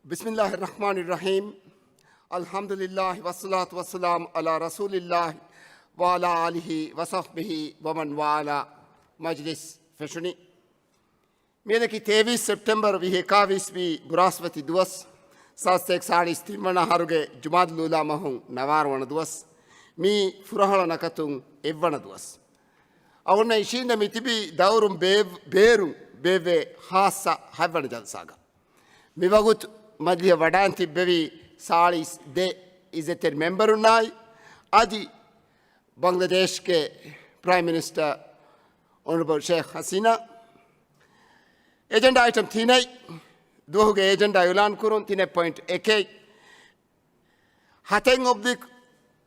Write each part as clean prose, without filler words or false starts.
Bismillahir Rahmanir Rahim. Alhamdulillah wassalatu wassalam ala Rasulillah wa ala alihi wa sahbihi wa man wala. Majlis Feshuni. Medaki 23 September vi hekavis vi Buraswati duwas. Sastek sadis timwana haruge Jumad Lula mahung navarwana duwas. Mi furahala nakatung evwana duwas. Avunna ishinda mitibi daurum berum beve hasa havana jalsaga. Mivagut Madhya Vadanti Bevi Salis de is a member unai. Adi Bangladesh ke Prime Minister Honorable Sheikh Hasina. Agenda item Thinai. Duhuge agenda Yulan Kurun Tine point AK. Hateng oblique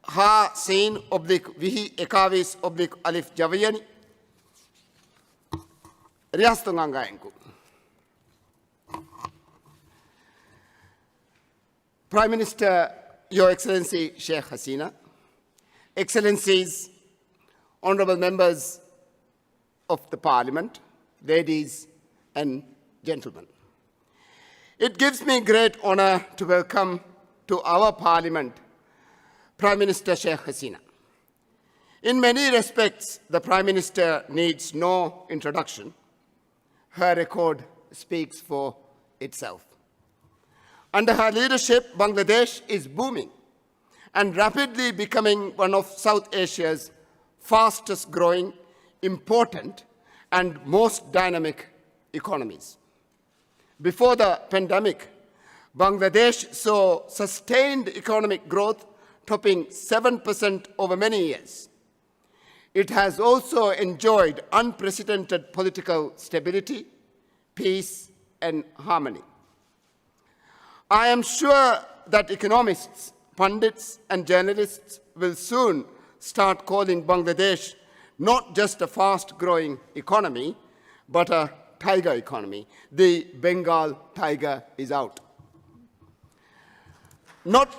Ha Sein oblique Vihi Ekavis oblique Alif Javayani. Riastungangaenku. Prime Minister, Your Excellency Sheikh Hasina, Excellencies, Honorable Members of the Parliament, ladies and gentlemen. It gives me great honor to welcome to our Parliament Prime Minister Sheikh Hasina. In many respects, the Prime Minister needs no introduction. Her record speaks for itself. Under her leadership, Bangladesh is booming and rapidly becoming one of South Asia's fastest growing, important, and most dynamic economies. Before the pandemic, Bangladesh saw sustained economic growth topping 7% over many years. It has also enjoyed unprecedented political stability, peace, and harmony. I am sure that economists, pundits, and journalists will soon start calling Bangladesh not just a fast-growing economy, but a tiger economy. The Bengal tiger is out. Not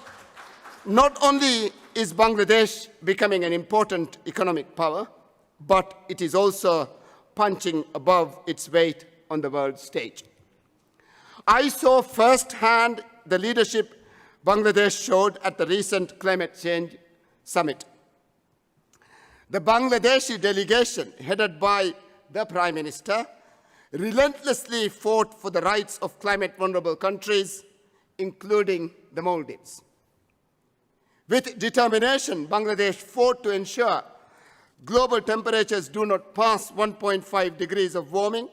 only is Bangladesh becoming an important economic power, but it is also punching above its weight on the world stage. I saw firsthand the leadership Bangladesh showed at the recent climate change summit. The Bangladeshi delegation, headed by the Prime Minister, relentlessly fought for the rights of climate-vulnerable countries, including the Maldives. With determination, Bangladesh fought to ensure global temperatures do not pass 1.5 degrees of warming,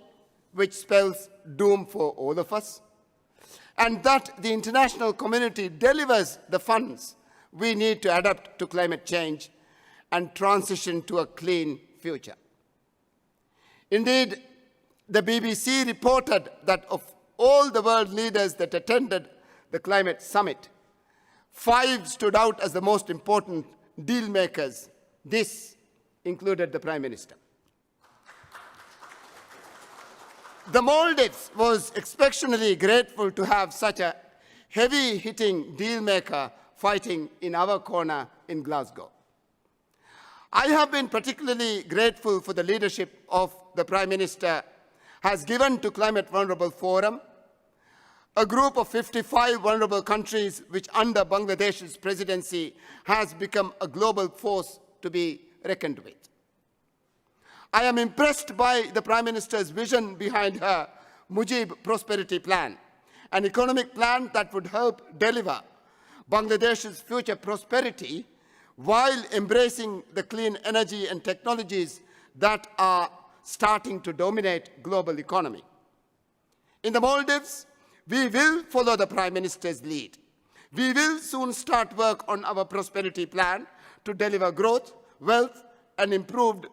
which spells doom for all of us, and that the international community delivers the funds we need to adapt to climate change and transition to a clean future. Indeed, the BBC reported that of all the world leaders that attended the climate summit, 5 stood out as the most important deal makers. This included the Prime Minister. The Maldives was exceptionally grateful to have such a heavy-hitting deal-maker fighting in our corner in Glasgow. I have been particularly grateful for the leadership of the Prime Minister has given to Climate Vulnerable Forum, a group of 55 vulnerable countries which under Bangladesh's presidency has become a global force to be reckoned with. I am impressed by the Prime Minister's vision behind her Mujib Prosperity Plan, an economic plan that would help deliver Bangladesh's future prosperity while embracing the clean energy and technologies that are starting to dominate global economy. In the Maldives, we will follow the Prime Minister's lead. We will soon start work on our prosperity plan to deliver growth, wealth, and improved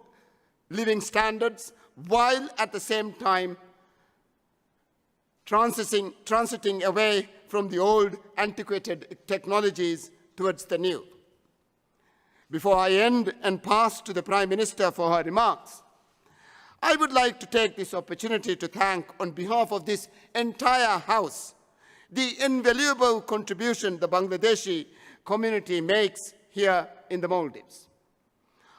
living standards, while at the same time transiting away from the old, antiquated technologies towards the new. Before I end and pass to the Prime Minister for her remarks, I would like to take this opportunity to thank, on behalf of this entire House, the invaluable contribution the Bangladeshi community makes here in the Maldives.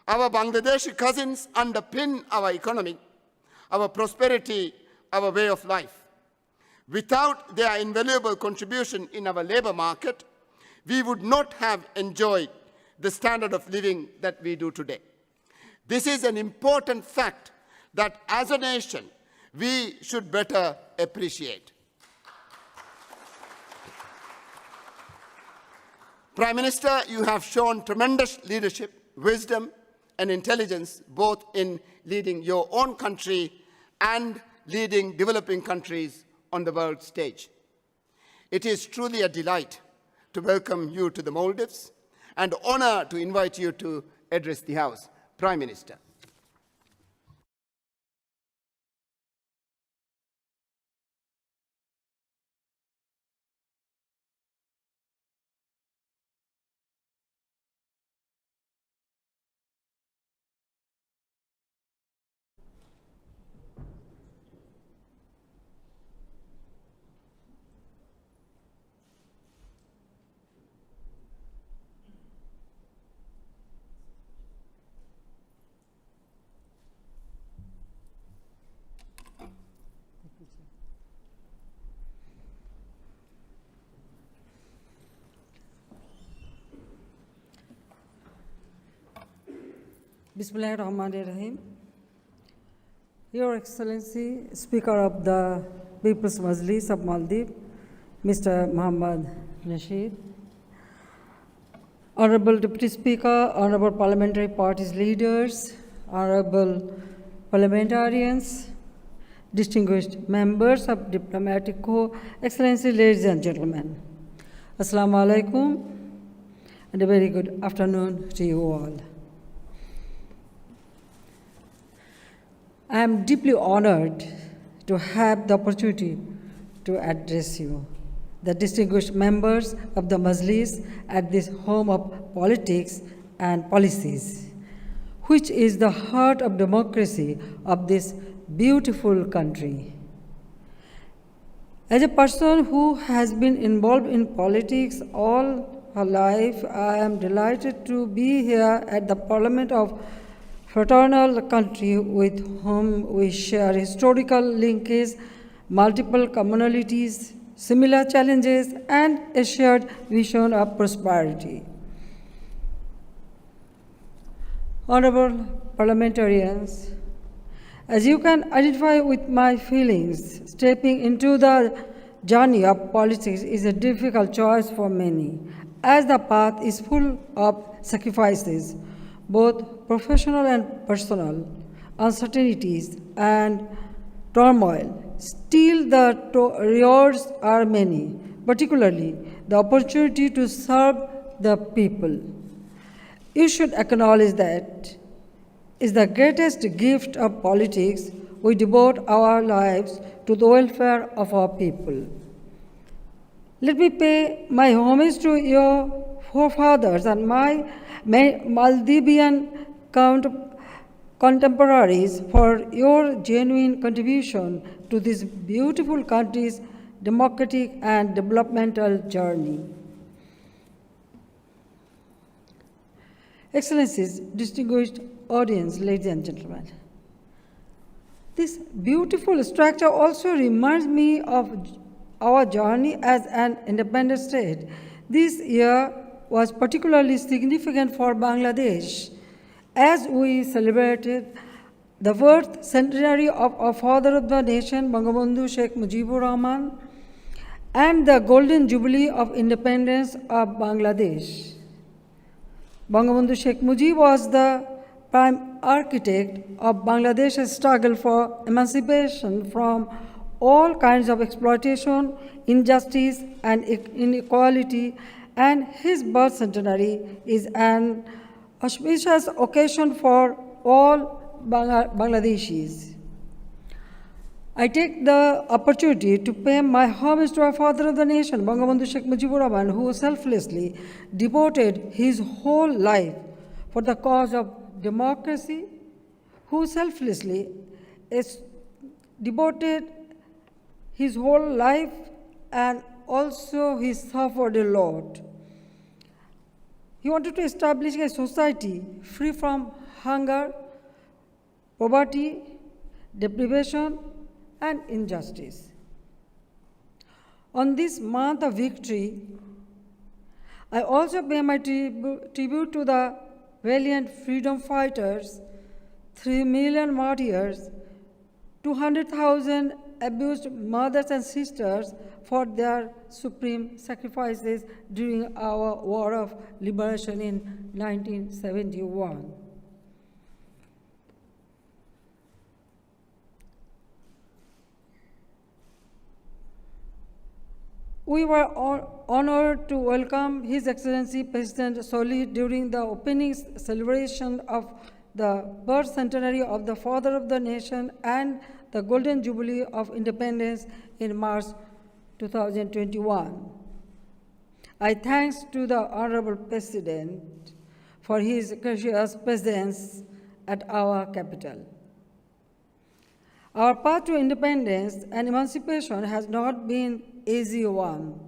Our Bangladeshi cousins underpin our economy, our prosperity, our way of life. Without their invaluable contribution in our labor market, we would not have enjoyed the standard of living that we do today. This is an important fact that as a nation, we should better appreciate. Prime Minister, you have shown tremendous leadership, wisdom, and intelligence, both in leading your own country and leading developing countries on the world stage. It is truly a delight to welcome you to the Maldives and honor to invite you to address the House. Prime Minister. Bismillahirrahmanirrahim. Your Excellency, Speaker of the People's Majlis of Maldives, Mr. Muhammad Nasheed, Honorable Deputy Speaker, Honorable Parliamentary Parties leaders, Honorable parliamentarians, distinguished members of Diplomatic Corps, Excellency, ladies and gentlemen. Assalamu alaikum, and a very good afternoon to you all. I am deeply honored to have the opportunity to address you, the distinguished members of the Majlis, at this home of politics and policies, which is the heart of democracy of this beautiful country. As a person who has been involved in politics all her life, I am delighted to be here at the Parliament of fraternal country with whom we share historical linkage, multiple commonalities, similar challenges, and a shared vision of prosperity. Honorable parliamentarians, as you can identify with my feelings, stepping into the journey of politics is a difficult choice for many, as the path is full of sacrifices, both professional and personal, uncertainties and turmoil. Still, the rewards are many, particularly the opportunity to serve the people. You should acknowledge that is the greatest gift of politics. We devote our lives to the welfare of our people. Let me pay my homage to your forefathers and my Maldivian contemporaries for your genuine contribution to this beautiful country's democratic and developmental journey. Excellencies, distinguished audience, ladies and gentlemen, this beautiful structure also reminds me of our journey as an independent state. This year was particularly significant for Bangladesh as we celebrated the birth centenary of our father of the nation, Bangabandhu Sheikh Mujibur Rahman, and the golden jubilee of independence of Bangladesh. Bangabandhu Sheikh Mujib was the prime architect of Bangladesh's struggle for emancipation from all kinds of exploitation, injustice, and inequality, and his birth centenary is an auspicious occasion for all Bangladeshis. I take the opportunity to pay my homage to our father of the nation, Bangabandhu Sheikh Mujibur Rahman, who selflessly devoted his whole life for the cause of democracy, who selflessly devoted his whole life and also he suffered a lot. He wanted to establish a society free from hunger, poverty, deprivation, and injustice. On this month of victory, I also pay my tribute to the valiant freedom fighters, 3 million martyrs, 200,000 abused mothers and sisters for their supreme sacrifices during our War of Liberation in 1971. We were honored to welcome His Excellency President Soli during the opening celebration of the birth centenary of the Father of the Nation and the Golden Jubilee of Independence in March 2021. I thanks to the Honorable President for his gracious presence at our capital. Our path to independence and emancipation has not been easy one.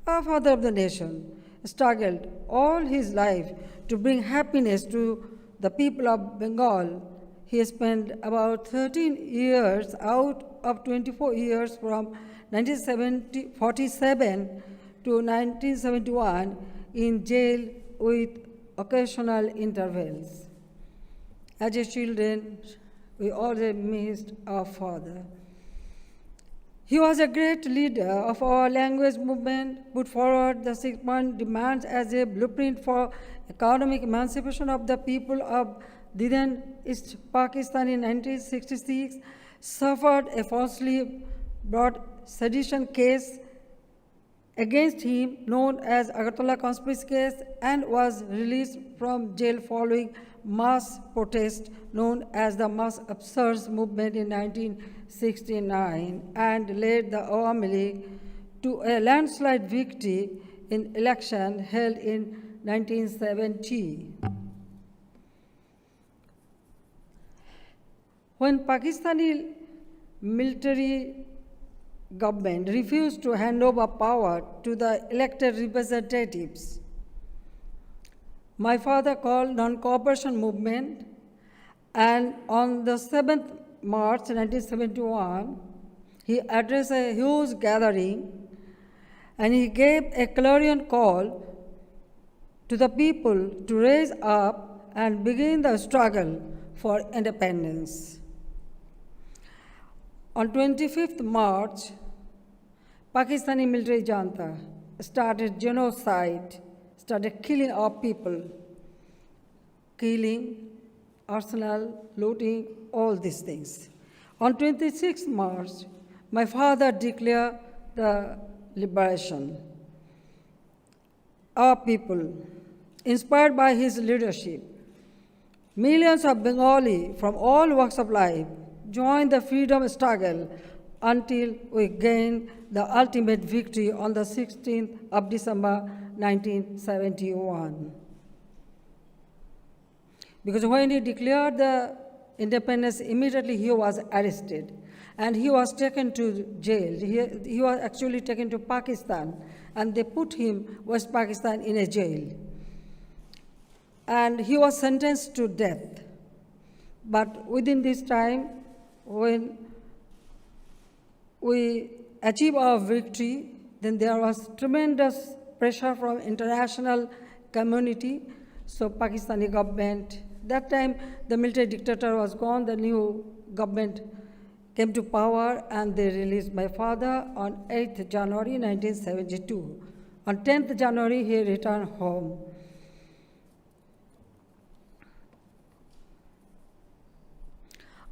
Our Father of the Nation struggled all his life to bring happiness to the people of Bengal. He spent about 13 years out of 24 years from 1947 to 1971 in jail with occasional intervals. As a children, we always missed our father. He was a great leader of our language movement, put forward the 6-point demands as a blueprint for economic emancipation of the people of then East Pakistan in 1966, suffered a falsely brought sedition case against him known as Agartala conspiracy case and was released from jail following mass protest known as the Mass Upsurge movement in 1969 and led the Awami League to a landslide victory in election held in 1970. When Pakistani military government refused to hand over power to the elected representatives, my father called non-cooperation movement, and on the 7th March 1971, he addressed a huge gathering and he gave a clarion call to the people to raise up and begin the struggle for independence. On 25th March, Pakistani military junta started genocide, started killing our people, killing, arsenal, looting, all these things. On 26th March, my father declared the liberation. Our people, inspired by his leadership, millions of Bengali from all walks of life joined the freedom struggle until we gained the ultimate victory on the 16th of December 1971. Because when he declared the independence, immediately he was arrested and he was taken to jail. He was actually taken to Pakistan and they put him, West Pakistan, in a jail. And he was sentenced to death. But within this time, when we achieved our victory, then there was tremendous pressure from international community. So Pakistani government, that time the military dictator was gone, the new government came to power and they released my father on 8th January 1972. On 10th January, he returned home.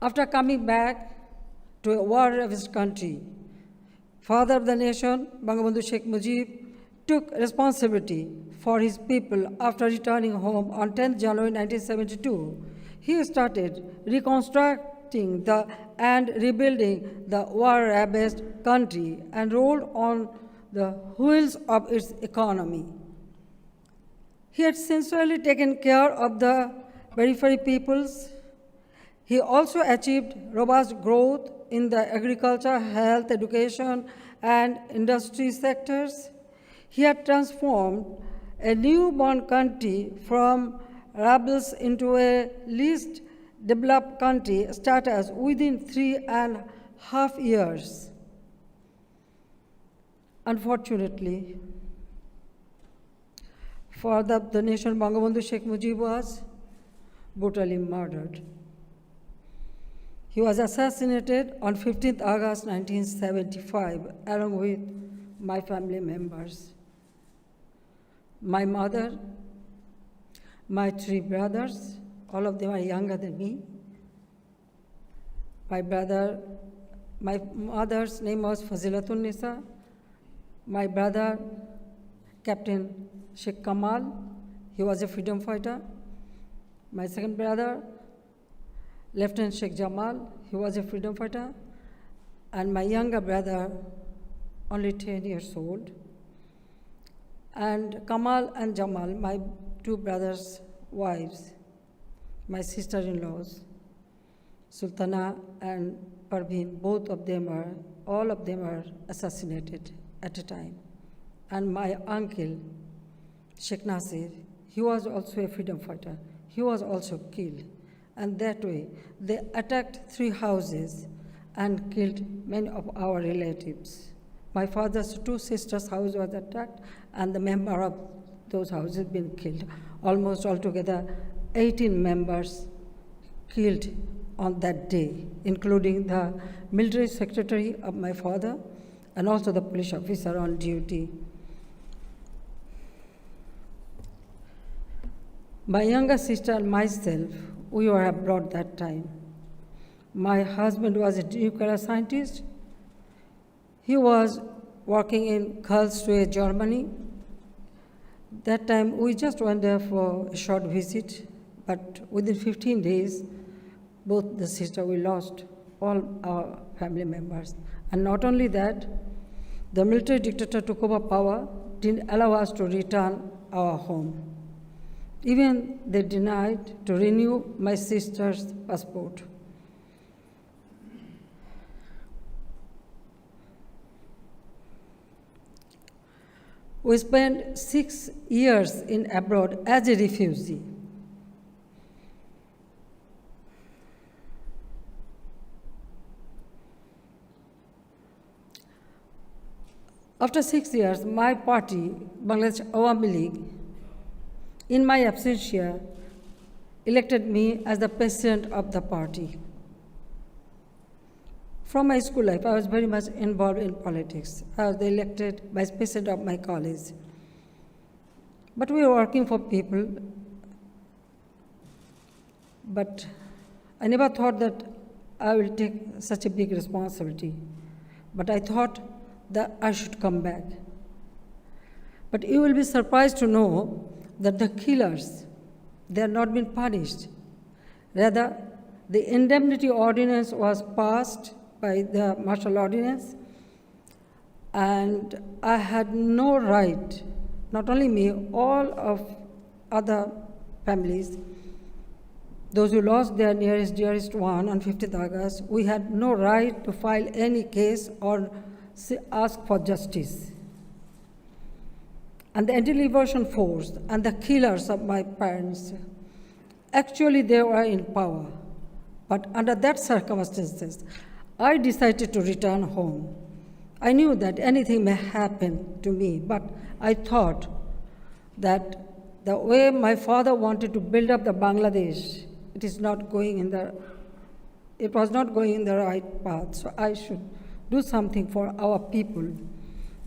After coming back to a war-ravaged country, Father of the Nation, Bangabandhu Sheikh Mujib, took responsibility for his people after returning home on 10th January 1972. He started reconstructing and rebuilding the war-ravaged country and rolled on the wheels of its economy. He had sincerely taken care of the periphery peoples. He also achieved robust growth in the agriculture, health, education, and industry sectors. He had transformed a newborn country from rebels into a least developed country status within 3.5 years. Unfortunately, father of the nation, Bangabandhu Sheikh Mujib, was brutally murdered. He was assassinated on 15th August 1975, along with my family members. My mother, my 3 brothers, all of them are younger than me. My mother's name was Fazilatun Nisa. My brother, Captain Sheikh Kamal, he was a freedom fighter. My second brother, Lieutenant Sheikh Jamal, he was a freedom fighter. And my younger brother, only 10 years old. And Kamal and Jamal, my 2 brothers' wives, my sister-in-laws, Sultana and Parveen, all of them are assassinated at a time. And my uncle, Sheikh Nasir, he was also a freedom fighter. He was also killed. And that way, they attacked 3 houses and killed many of our relatives. My father's 2 sisters' house was attacked, and the member of those houses been killed. Almost altogether, 18 members killed on that day, including the military secretary of my father and also the police officer on duty. My younger sister and myself, we were abroad that time. My husband was a nuclear scientist. He was working in Karlsruhe, Germany. That time, we just went there for a short visit, but within 15 days, both the sisters, we lost all our family members. And not only that, the military dictator took over power, didn't allow us to return our home. Even they denied to renew my sister's passport. We spent 6 years in abroad as a refugee. After 6 years, my party, Bangladesh Awami League, in my absentia, elected me as the president of the party. From my school life, I was very much involved in politics. I was the elected vice president of my college. But we were working for people. But I never thought that I will take such a big responsibility. But I thought that I should come back. But you will be surprised to know that the killers, they have not been punished. Rather, the indemnity ordinance was passed by the martial ordinance, and I had no right, not only me, all of other families, those who lost their nearest, dearest one on 15th August, we had no right to file any case or ask for justice. And the anti-liberation force and the killers of my parents, actually they were in power. But under that circumstances, I decided to return home. I knew that anything may happen to me, but I thought that the way my father wanted to build up the Bangladesh, it was not going in the right path, so I should do something for our people.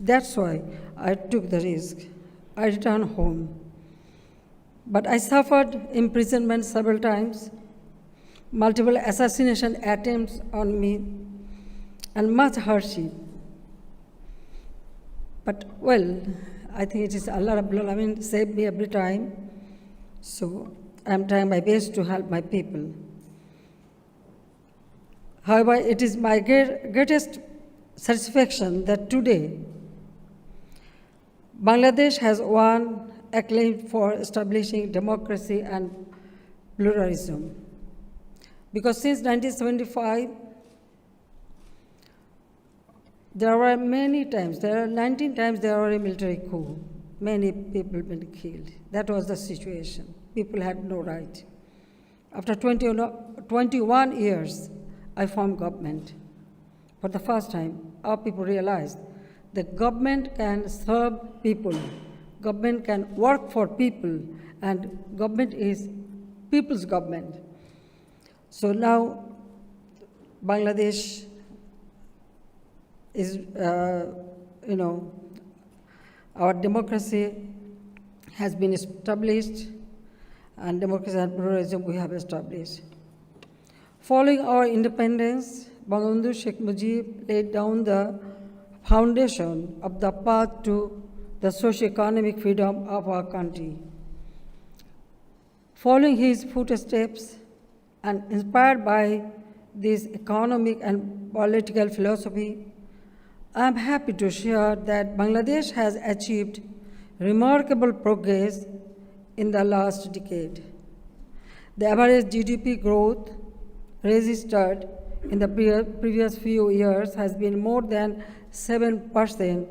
That's why I took the risk. I returned home. But I suffered imprisonment several times, multiple assassination attempts on me, and much hardship. But well, I think it is Allah Rabbul Alamin saved me every time. So I'm trying my best to help my people. However, it is my greatest satisfaction that today Bangladesh has won acclaim for establishing democracy and pluralism. Because since 1975, there were 19 times there were a military coup. Many people been killed. That was the situation. People had no right. After 21 years, I formed government. For the first time, our people realized the government can serve people, government can work for people, and government is people's government. So now Bangladesh is, our democracy has been established, and democracy and pluralism we have established. Following our independence, Bangabandhu Sheikh Mujib laid down the foundation of the path to the socio-economic freedom of our country. Following his footsteps and inspired by this economic and political philosophy, I am happy to share that Bangladesh has achieved remarkable progress in the last decade. The average GDP growth registered in the previous few years has been more than 7%,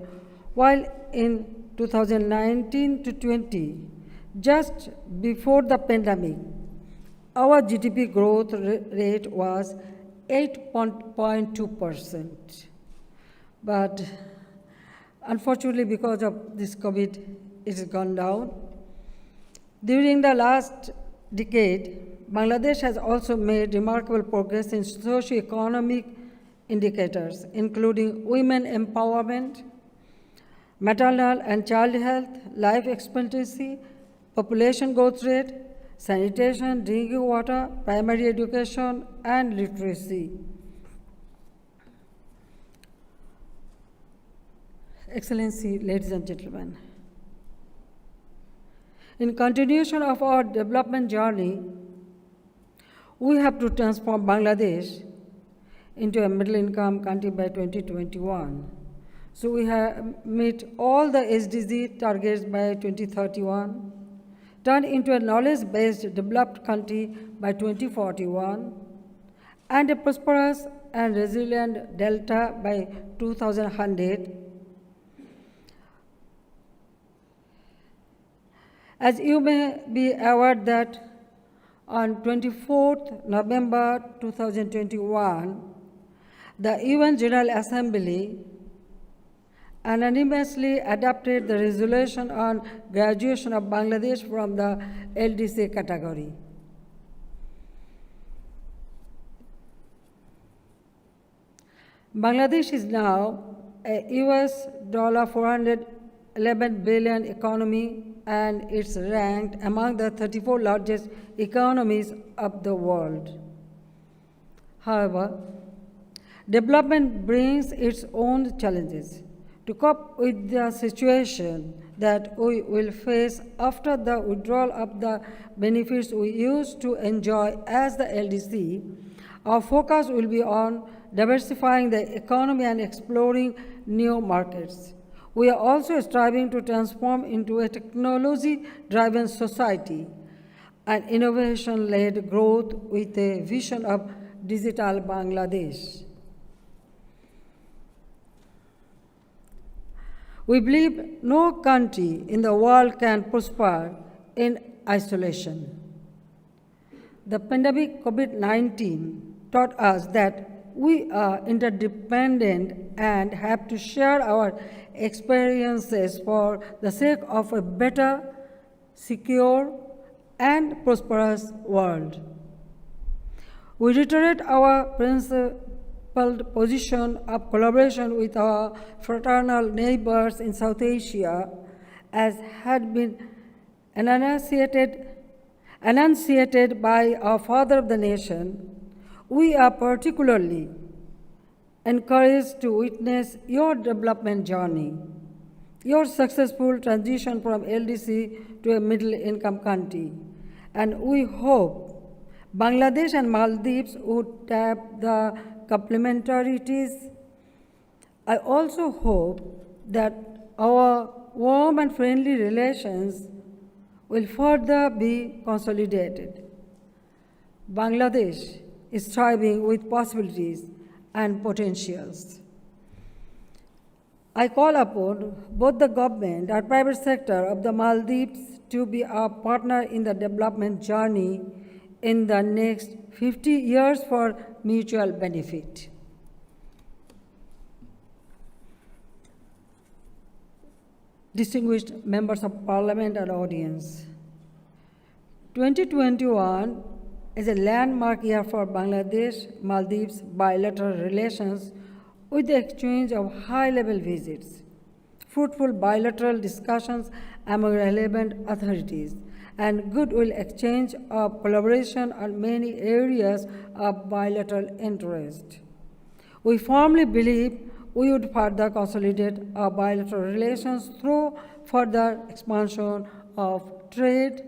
while in 2019 to 20, just before the pandemic, our GDP growth rate was 8.2%. But unfortunately, because of this COVID, it has gone down. During the last decade, Bangladesh has also made remarkable progress in socio-economic indicators, including women empowerment, maternal and child health, life expectancy, population growth rate, sanitation, drinking water, primary education, and literacy. Excellency, ladies and gentlemen, in continuation of our development journey, we have to transform Bangladesh into a middle-income country by 2021. So we have met all the SDG targets by 2031, turn into a knowledge-based developed country by 2041, and a prosperous and resilient Delta by 2100. As you may be aware that on 24th November 2021, the UN General Assembly unanimously adopted the resolution on graduation of Bangladesh from the LDC category. Bangladesh is now a US $411 billion economy, and it's ranked among the 34 largest economies of the world. However, development brings its own challenges. To cope with the situation that we will face after the withdrawal of the benefits we used to enjoy as the LDC, our focus will be on diversifying the economy and exploring new markets. We are also striving to transform into a technology-driven society and innovation-led growth with a vision of digital Bangladesh. We believe no country in the world can prosper in isolation. The pandemic COVID-19 taught us that we are interdependent and have to share our experiences for the sake of a better, secure, and prosperous world. We reiterate our principled position of collaboration with our fraternal neighbors in South Asia, as had been enunciated by our father of the nation. We are particularly encouraged to witness your development journey, your successful transition from LDC to a middle-income country, and we hope Bangladesh and Maldives would tap the complementarities. I also hope that our warm and friendly relations will further be consolidated. Bangladesh is thriving with possibilities and potentials. I call upon both the government and private sector of the Maldives to be our partner in the development journey in the next 50 years for mutual benefit. distinguished members of parliament and audience. 2021 is a landmark year for Bangladesh-Maldives bilateral relations with the exchange of high-level visits, fruitful bilateral discussions among relevant authorities, and goodwill exchange of collaboration on many areas of bilateral interest. We firmly believe we would further consolidate our bilateral relations through further expansion of trade,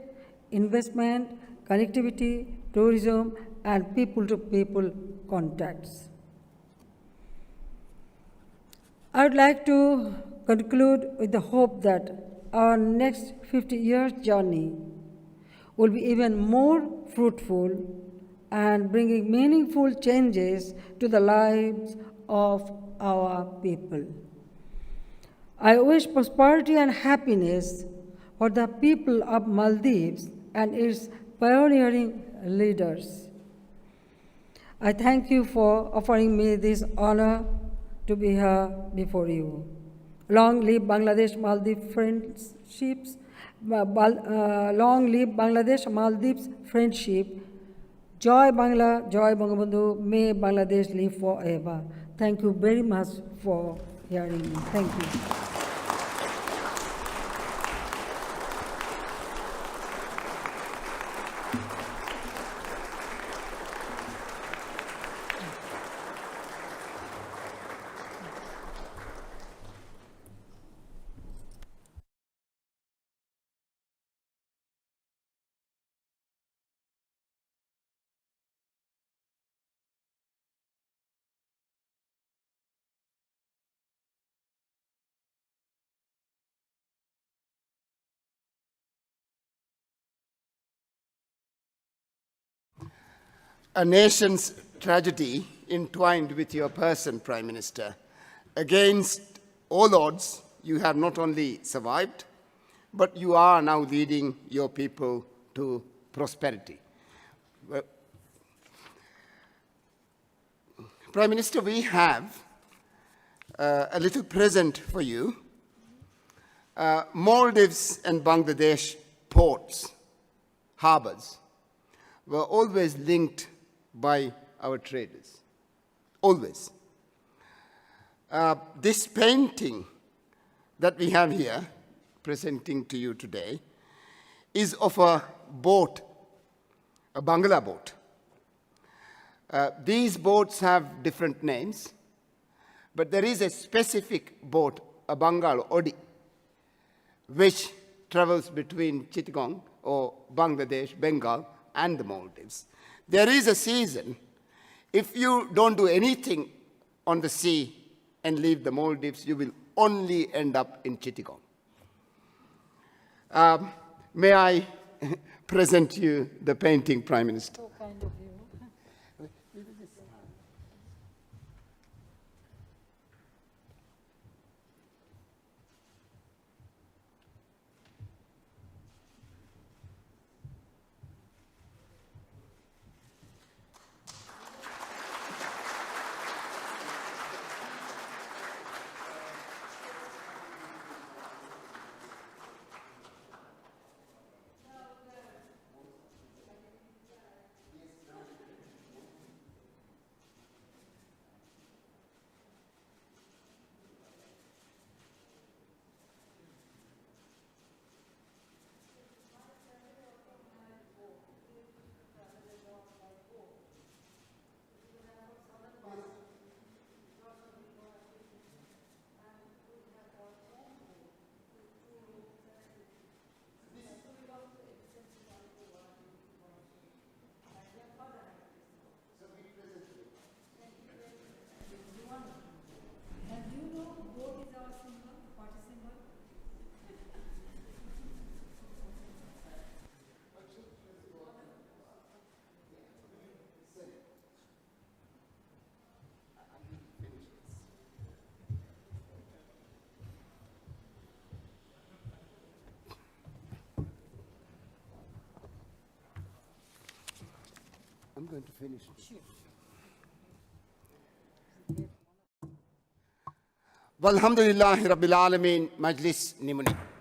investment, connectivity, tourism, and people-to-people contacts. I would like to conclude with the hope that our next 50-year journey will be even more fruitful and bringing meaningful changes to the lives of our people. I wish prosperity and happiness for the people of Maldives and its pioneering leaders. I thank you for offering me this honor to be here before you. Long live Bangladesh-Maldives friendships. Long live Bangladesh-Maldives friendship. Joy Bangla, Joy Bangabandhu, may Bangladesh live forever. Thank you very much for hearing me. Thank you. A nation's tragedy entwined with your person, Prime Minister. Against all odds, you have not only survived, but you are now leading your people to prosperity. Well, Prime Minister, we have a little present for you. Maldives and Bangladesh ports, harbors, were always linked by our traders, always. This painting that we have here, presenting to you today, is of a boat, a Bangla boat. These boats have different names, but there is a specific boat, a Bengal Odi, which travels between Chittagong or Bangladesh, Bengal, and the Maldives. There is a season, if you don't do anything on the sea and leave the Maldives, you will only end up in Chittagong. May I present you the painting, Prime Minister? So kind of you. I'm going to finish. Sure. Walhamdulillahi Rabbil Alameen, Majlis Nimuni.